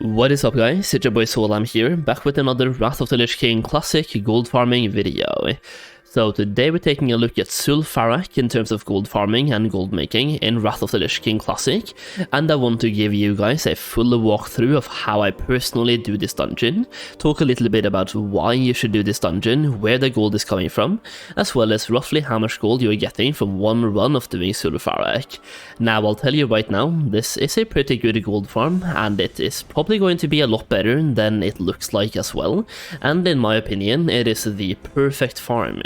What is up guys, it's your boy Solheim here, back with another Wrath of the Lich King Classic gold farming video. So today we're taking a look at Zul'Farrak in terms of gold farming and gold making in Wrath of the Lich King Classic, and I want to give you guys a full walkthrough of how I personally do this dungeon, talk a little bit about why you should do this dungeon, where the gold is coming from, as well as roughly how much gold you're getting from one run of doing Zul'Farrak. Now I'll tell you right now, this is a pretty good gold farm, and it is probably going to be a lot better than it looks like as well, and in my opinion it is the perfect farm.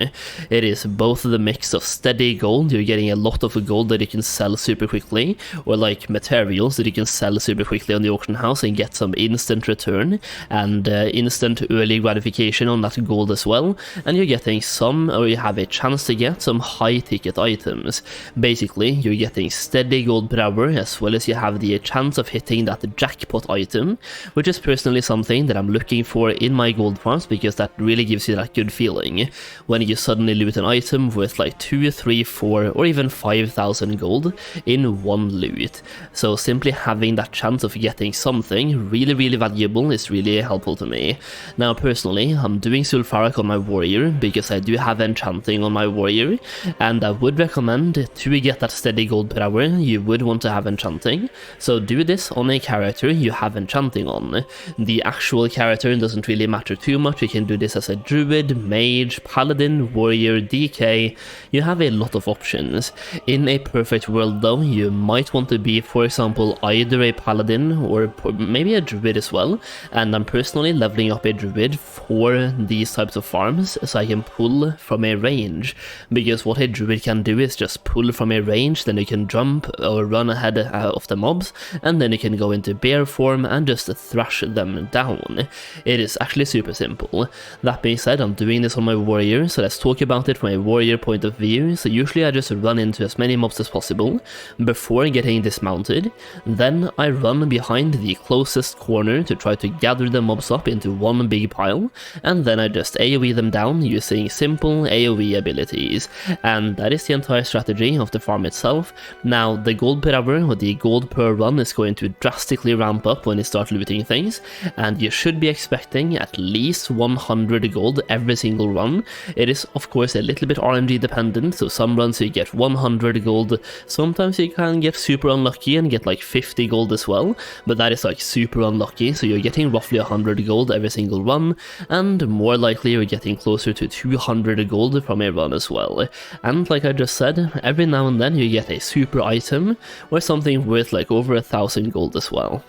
It is both the mix of steady gold, you're getting a lot of gold that you can sell super quickly, or like materials that you can sell super quickly on the auction house and get some instant return, and instant early gratification on that gold as well, and you're getting some, or you have a chance to get some high ticket items. Basically, you're getting steady gold per hour, as well as you have the chance of hitting that jackpot item, which is personally something that I'm looking for in my gold farms, because that really gives you that good feeling when you suddenly loot an item worth like 2, 3, 4 or even 5,000 gold in one loot. So simply having that chance of getting something really valuable is really helpful to me. Now personally, I'm doing Zul'Farrak on my warrior because I do have enchanting on my warrior, and I would recommend to get that steady gold per hour you would want to have enchanting, so do this on a character you have enchanting on. The actual character doesn't really matter too much, you can do this as a druid, mage, paladin, warrior, DK, you have a lot of options. In a perfect world though, you might want to be, for example, either a paladin or maybe a druid as well, and I'm personally leveling up a druid for these types of farms so I can pull from a range, because what a druid can do is just pull from a range, then you can jump or run ahead of the mobs, and then you can go into bear form and just thrash them down. It is actually super simple. That being said, I'm doing this on my warrior, so let's talk about it from a warrior point of view. So usually I just run into as many mobs as possible before getting dismounted, then I run behind the closest corner to try to gather the mobs up into one big pile, and then I just AoE them down using simple AoE abilities, and that is the entire strategy of the farm itself. Now the gold per hour or the gold per run is going to drastically ramp up when you start looting things, and you should be expecting at least 100 gold every single run. It is of course a little bit RNG dependent, so some runs you get 100 gold, sometimes you can get super unlucky and get like 50 gold as well, but that is like super unlucky, so you're getting roughly 100 gold every single run, and more likely you're getting closer to 200 gold from a run as well. And like I just said, every now and then you get a super item or something worth like over 1,000 gold as well.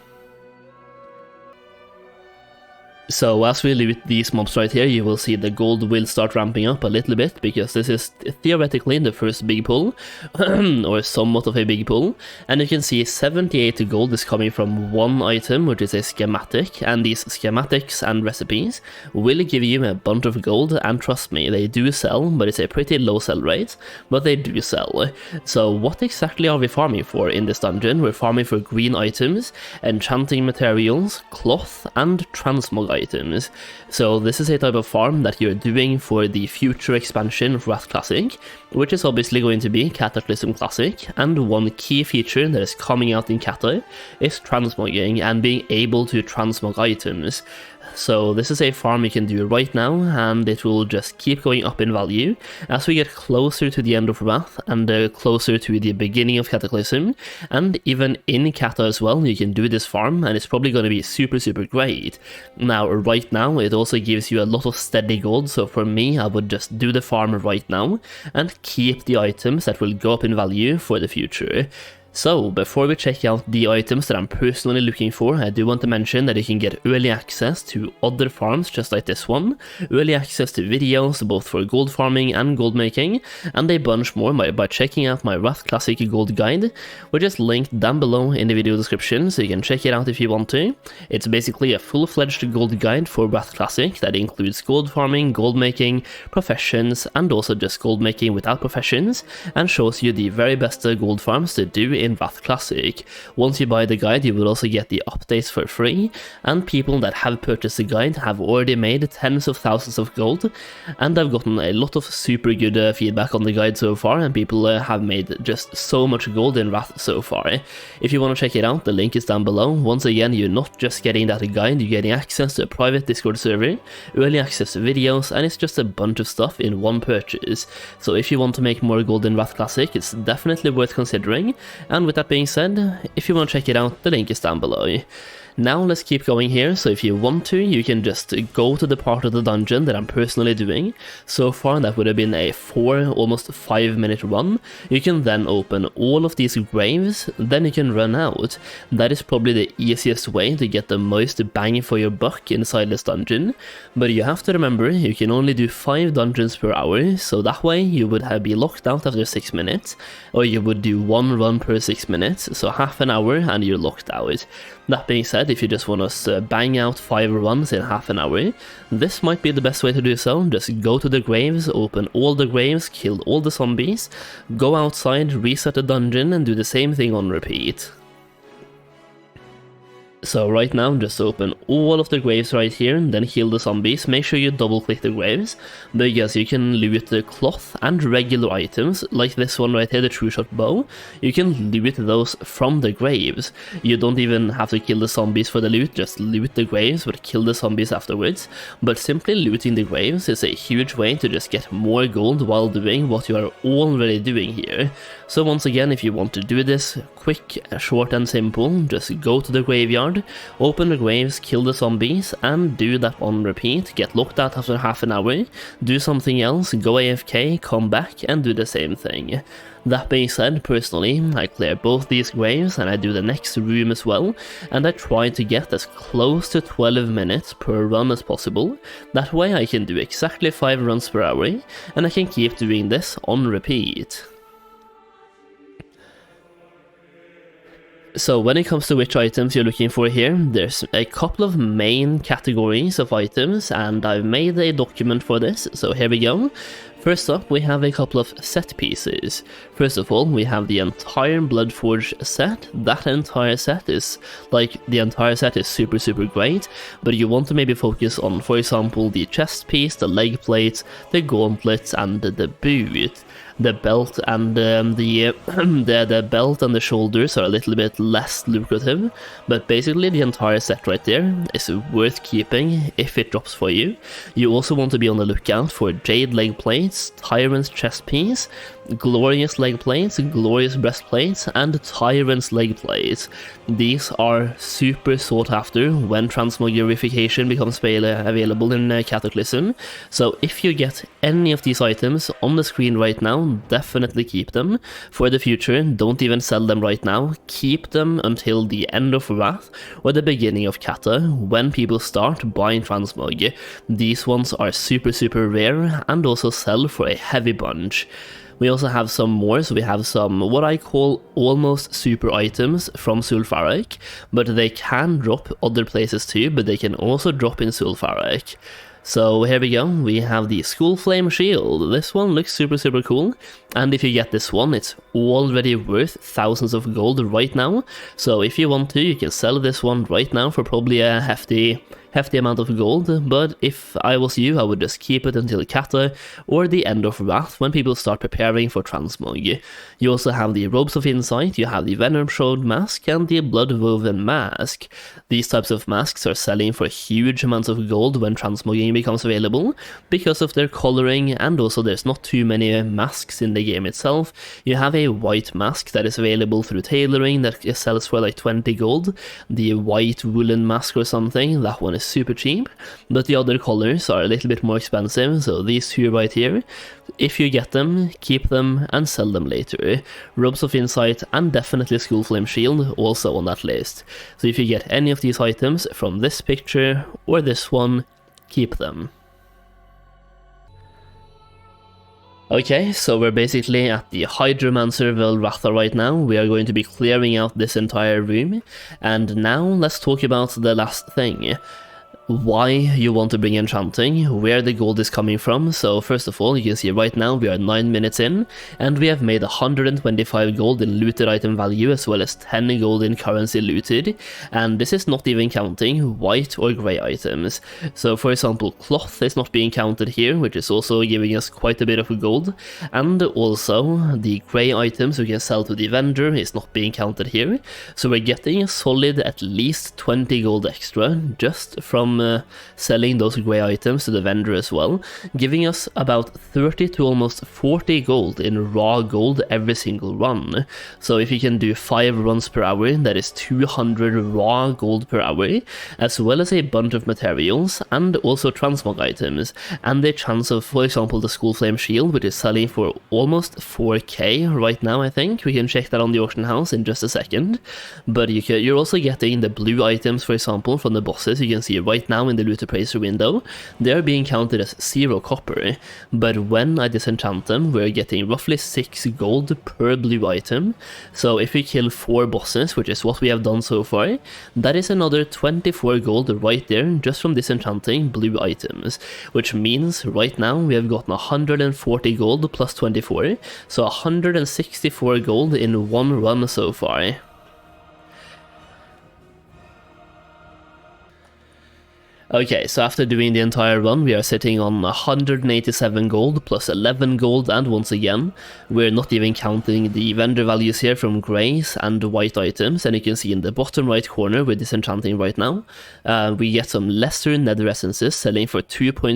So as we loot these mobs right here, you will see the gold will start ramping up a little bit, because this is theoretically the first big pull, or somewhat of a big pull, and you can see 78 gold is coming from one item, which is a schematic, and these schematics and recipes will give you a bunch of gold, and trust me, they do sell, but it's a pretty low sell rate, but they do sell. So what exactly are we farming for in this dungeon? We're farming for green items, enchanting materials, cloth, and transmog items. So this is a type of farm that you're doing for the future expansion of WOTLK Classic, which is obviously going to be Cataclysm Classic, and one key feature that is coming out in Cata is transmogging and being able to transmog items. So this is a farm you can do right now, and it will just keep going up in value as we get closer to the end of Wrath and closer to the beginning of Cataclysm, and even in Cata as well you can do this farm, and it's probably going to be super great. Now right now it also gives you a lot of steady gold, so for me I would just do the farm right now and keep the items that will go up in value for the future. So, before we check out the items that I'm personally looking for, I do want to mention that you can get early access to other farms just like this one, early access to videos both for gold farming and gold making, and a bunch more by checking out my WOTLK Classic Gold Guide, which is linked down below in the video description, so you can check it out if you want to. It's basically a full-fledged gold guide for WOTLK Classic that includes gold farming, gold making, professions, and also just gold making without professions, and shows you the very best gold farms to do in WOTLK Classic. Once you buy the guide, you will also get the updates for free, and people that have purchased the guide have already made tens of thousands of gold, and I've gotten a lot of super good feedback on the guide so far, and people have made just so much gold in WOTLK so far. If you want to check it out, the link is down below. Once again, you're not just getting that guide, you're getting access to a private Discord server, early access to videos, and it's just a bunch of stuff in one purchase. So if you want to make more gold in WOTLK Classic, it's definitely worth considering. And with that being said, if you want to check it out, the link is down below. Now let's keep going here. So if you want to, you can just go to the part of the dungeon that I'm personally doing. So far that would have been a 4, almost 5 minute run. You can then open all of these graves, then you can run out. That is probably the easiest way to get the most bang for your buck inside this dungeon. But you have to remember, you can only do 5 dungeons per hour, so that way you would be locked out after 6 minutes, or you would do 1 run per 6 minutes, so half an hour and you're locked out. That being said, if you just want to bang out 5 runs in half an hour, this might be the best way to do so. Just go to the graves, open all the graves, kill all the zombies, go outside, reset the dungeon, and do the same thing on repeat. So right now, just open all of the graves right here, then heal the zombies. Make sure you double click the graves, because you can loot the cloth and regular items, like this one right here, the true shot bow. You can loot those from the graves. You don't even have to kill the zombies for the loot, just loot the graves, but kill the zombies afterwards. But simply looting the graves is a huge way to just get more gold while doing what you are already doing here. So once again, if you want to do this quick, short and simple, just go to the graveyard, open the graves, kill the zombies, and do that on repeat. Get locked out after half an hour, do something else, go AFK, come back, and do the same thing. That being said, personally, I clear both these graves and I do the next room as well, and I try to get as close to 12 minutes per run as possible. That way I can do exactly 5 runs per hour, and I can keep doing this on repeat. So when it comes to which items you're looking for here, there's a couple of main categories of items, and I've made a document for this, so here we go. First up, we have a couple of set pieces. First of all, we have the entire Bloodforge set. That entire set is, super great, but you want to maybe focus on, for example, the chest piece, the leg plates, the gauntlets, and the boot. The belt and the belt and the shoulders are a little bit less lucrative, but basically the entire set right there is worth keeping if it drops for you. You also want to be on the lookout for Jade leg plates, Tyrant's chest piece, Glorious leg plates, Glorious breastplates, and Tyrant's leg plates. These are super sought after when transmogrification becomes available in Cataclysm, so if you get any of these items on the screen right now, definitely keep them. For the future, don't even sell them right now, keep them until the end of Wrath or the beginning of Cata, when people start buying transmog. These ones are super rare and also sell for a heavy bunch. We also have some more, so we have some what I call almost super items from Zul'Farrak, but they can drop other places too, but they can also drop in Zul'Farrak. So here we go, we have the Skull Flame Shield. This one looks super cool, and if you get this one, it's already worth thousands of gold right now. So if you want to, you can sell this one right now for probably a hefty amount of gold, but if I was you, I would just keep it until Cata or the end of Wrath when people start preparing for transmog. You also have the Robes of Insight, you have the Venom Shroud Mask, and the Blood Woven Mask. These types of masks are selling for huge amounts of gold when transmogging becomes available, because of their coloring, and also there's not too many masks in the game itself. You have a white mask that is available through tailoring that sells for like 20 gold, the white woolen mask or something, that one is super cheap, but the other colors are a little bit more expensive, so these two right here, if you get them, keep them and sell them later. Robes of Insight and definitely Skull Flame Shield also on that list. So if you get any of these items from this picture or this one, keep them. Okay, so we're basically at the Hydromancer Velratha right now. We are going to be clearing out this entire room, and now let's talk about the last thing. why you want to bring enchanting, where the gold is coming from. So first of all, you can see right now we are 9 minutes in, and we have made 125 gold in looted item value, as well as 10 gold in currency looted, and this is not even counting white or grey items. So for example, cloth is not being counted here, which is also giving us quite a bit of gold, and also the grey items we can sell to the vendor is not being counted here. So we're getting a solid at least 20 gold extra just from selling those grey items to the vendor as well, giving us about 30 to almost 40 gold in raw gold every single run. So if you can do 5 runs per hour, that is 200 raw gold per hour, as well as a bunch of materials and also transmog items, and the chance of, for example, the Skull Flame Shield, which is selling for almost 4k right now. I think we can check that on the auction house in just a second, but you're also getting the blue items, for example, from the bosses. You can see right now in the loot appraiser window, they're being counted as 0 copper, but when I disenchant them, we're getting roughly 6 gold per blue item. So if we kill 4 bosses, which is what we have done so far, that is another 24 gold right there just from disenchanting blue items, which means right now we have gotten 140 gold plus 24, so 164 gold in one run so far. Okay, so after doing the entire run, we are sitting on 187 gold plus 11 gold, and once again, we're not even counting the vendor values here from greys and white items, and you can see in the bottom right corner we're disenchanting right now. We get some lesser nether essences selling for 2 gold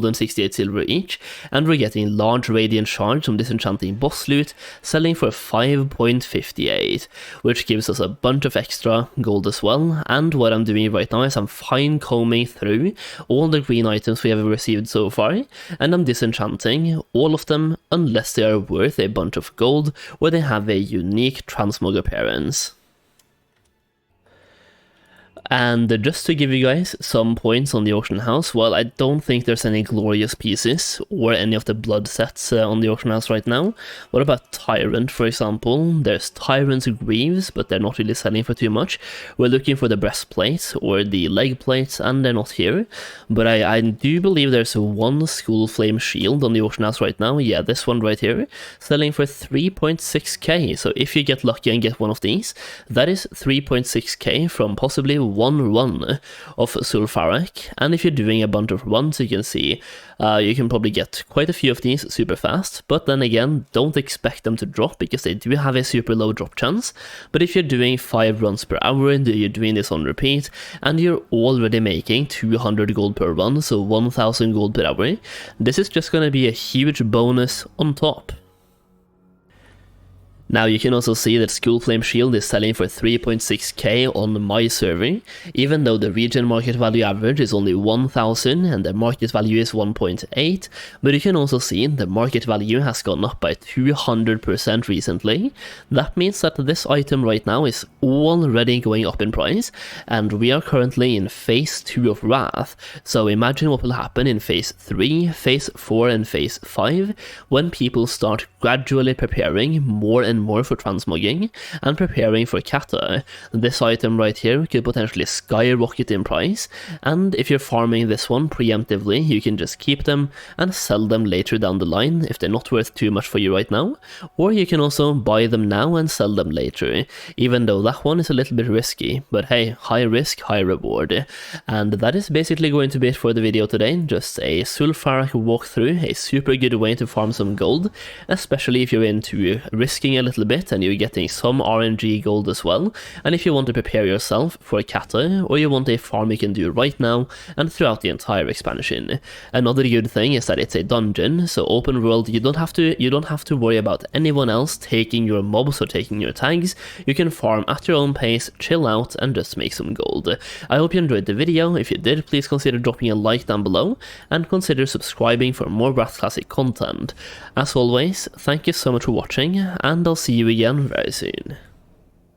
and 68 silver each, and we're getting large radiant shards from disenchanting boss loot selling for 5.58, which gives us a bunch of extra gold as well. And what I'm doing right now is I'm fine combing through all the green items we have received so far, and I'm disenchanting all of them unless they are worth a bunch of gold or they have a unique transmog appearance. And just to give you guys some points on the auction house, well, I don't think there's any glorious pieces or any of the blood sets on the auction house right now. What about Tyrant, for example? There's Tyrant's Greaves, but they're not really selling for too much. We're looking for the breastplates or the leg plates, and they're not here. But I do believe there's one Skull Flame Shield on the auction house right now. Yeah, this one right here, selling for 3.6k. So if you get lucky and get one of these, that is 3.6k from possibly one run of Zul'Farrak. And if you're doing a bunch of runs, you can see you can probably get quite a few of these super fast, but then again, don't expect them to drop because they do have a super low drop chance. But if you're doing 5 runs per hour, you're doing this on repeat, and you're already making 200 gold per run, so 1000 gold per hour, this is just going to be a huge bonus on top. Now you can also see that Skull Flame Shield is selling for 3.6k on my server, even though the region market value average is only 1000 and the market value is 1.8, but you can also see the market value has gone up by 200% recently. That means that this item right now is already going up in price, and we are currently in phase 2 of Wrath, so imagine what will happen in phase 3, phase 4 and phase 5, when people start gradually preparing more and more for transmogging and preparing for kata. This item right here could potentially skyrocket in price, and if you're farming this one preemptively, you can just keep them and sell them later down the line if they're not worth too much for you right now, or you can also buy them now and sell them later, even though that one is a little bit risky, but hey, high risk, high reward. And that is basically going to be it for the video today. Just a Zul'Farrak walkthrough, a super good way to farm some gold, especially if you're into risking a little bit and you're getting some RNG gold as well, and if you want to prepare yourself for a kata, or you want a farm you can do right now and throughout the entire expansion. Another good thing is that it's a dungeon, so open world, you don't have to worry about anyone else taking your mobs or taking your tags. You can farm at your own pace, chill out and just make some gold. I hope you enjoyed the video. If you did, please consider dropping a like down below and consider subscribing for more WOTLK Classic content. As always, thank you so much for watching, and I'll see you again very soon.